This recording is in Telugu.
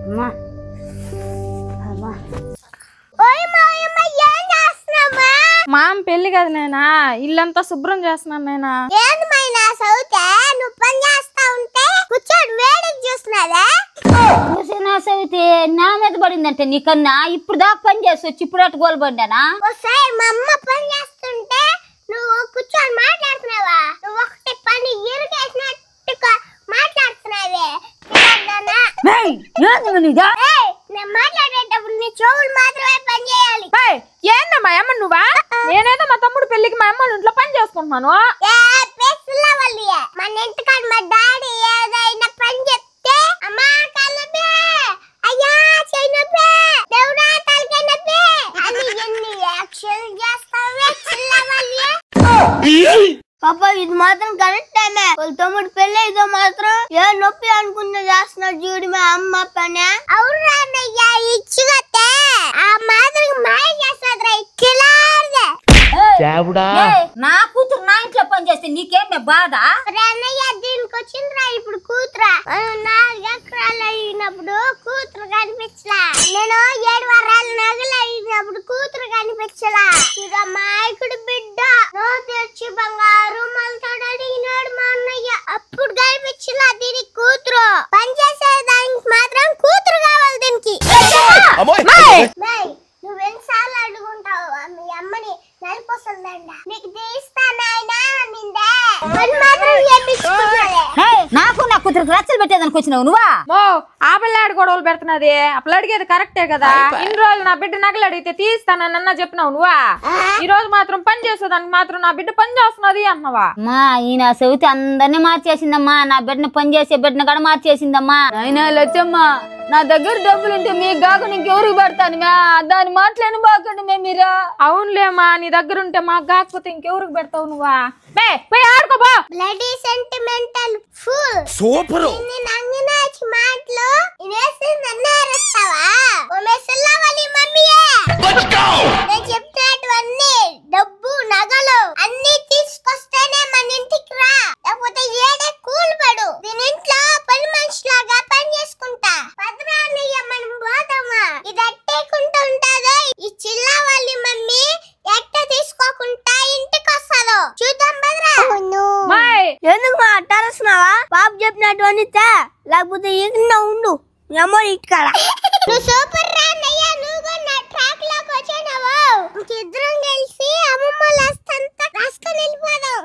మా అమ్మ పెళ్లి కదా నేనా ఇల్లంతా శుభ్రం చేస్తున్నాను నేనా. సవితి నా మీద పడిందంటే నీకన్నా ఇప్పుడు దాకా పని చేసి వచ్చి ఇప్పుడు అటు గోలు పడ్డానా. మా అమ్మ పని చేస్తుంటే నువ్వు కూర్చొని మాట్లాడుతున్నావా? నువ్వు ఒకటి పని ఇరుకేసినట్టుగా మాట్లాడుతున్నావే. నేను మాట్లాడేటప్పుడు నీ చెవులు మాత్రమే పని చేయాలి. ఏందమ్మా అమ్మ నువ్వా? నేనేదో మా తమ్ముడు పెళ్లికి మా అమ్మ ఇంట్లో పని చేసుకుంటున్నాను. మన ఇంటికాడ మా డాడీ ఏదైనా పని చెప్తే అమ్మా కలబే అయ్యా చేయనప్పే దేవుడా తలకనప్పే అని ఎన్ని యాక్షన్ చేస్తావే చిల్లవల్లి. పాపా ఇది మాత్రం కరెక్ట్ టైమే. వాళ్ళ తమ్ముడు పెళ్ళి ఇదో మాత్రం ఏ నొప్పి అనుకున్నా చేస్తున్నాడు చూడు మా అమ్మ పని. అవునా అన్నయ్య ఇచ్చుగతే ఆ మాత్రం మాయ చేస్తాద్రా ఇచ్చిలార్దే. నా కూతురు నా ఇంట్లో పని చేస్తే నీకేమే బాధ? అన్నయ్య దీనికి వచ్చిందిరా ఇప్పుడు కూతురా. 4 ఎకరాలు అయినప్పుడు కూతురు కనిపించలా. నేను 7 వారాలు నగలు అయినప్పుడు కూతురు కనిపించలా. ఇక మాయకుడు బిడ్డ నో తెచ్చి బంగారు మలతాడు అడిగినాడు మా అన్నయ్య. అప్పుడు కనిపించలా దీనికి కూతురు. పని చేసే దానికి మాత్రం కూతురు కావాలి దీనికి. నువ్వెన్నిసార్లు అడుగుంటావు మీ అమ్మని నలిపోసందండ నీకు తీస్తానాయనా నిందే పని మాత్రం చేపించుకున్నాడే. నాకు నా కూతురికి రచ్చలు పెట్టేదానికి వచ్చినావు నువ్వా? ఆ పిల్లాడి గొడవలు పెడుతున్నది. ఆ పిల్ల అడిగేది కరెక్టే కదా. ఇన్ని రోజులు నా బిడ్డ నగలు అడిగితే తీస్తానన్నా చెప్పినావు నువ్వా? ఈ రోజు మాత్రం పని చేసేదానికి మాత్రం నా బిడ్డ పని చేస్తున్నది అన్నవా? మా ఈయన సవితి అందరినీ మార్చేసిందమ్మా. నా బిడ్డను పని చేసే బిడ్డను కూడా మార్చేసిందమ్మా. అయినా లచ్చమ్మా నా దగ్గర డబ్బులుంటే మీకు కాకుండా ఇంకెవరికి పెడతాను దాని మాట్లాడి బాకండి మీరా. అవునులేమ్మా నీ దగ్గర ఉంటే మాకు కాకపోతే ఇంకెవరికి పెడతావు నువ్వా? పోయి ఆడుకోబో. Bloody sentimental full super. నిన్న అంగనాచి మాటలు ఇనేసి నన్ను అరుస్తావా? ఓమెసల్లవలి మమ్మీయే నేను చెప్తాటవన్నీ డబ్బు నగలు అన్ని తీసుకొస్తేనే మన ఇంటికి రా. లేకపోతే ఏడే కూలిపడు. దీని ఇంట్లో పని మనిషిలాగా పని చేసుకుంటా. పద్రాన్నయ్య మనం పోతామా? ఇది అట్టేకుంటూ ఉంటాదో ఈ చిల్లవల్లి మమ్మీ ఎట్ట తీసుకోకుండా ఇంటికి వస్తాదో చూద్దాం బద్రా. ఎందుకు మా అట్టారస్తున్నావా? పాప చెప్పినటువంటి లేకపోతే ఏదన్నా ఉండు ఏమో ఇక్కడ. నువ్వు సూపర్ రా అన్నయ్య. నువ్వు కూడా ట్రాక్ లోకి వచ్చావు. ఇంకిద్దరం కలిసి అమ్మమ్మ లాస్తంతా రాసుకొని వెళ్ళిపోదాం.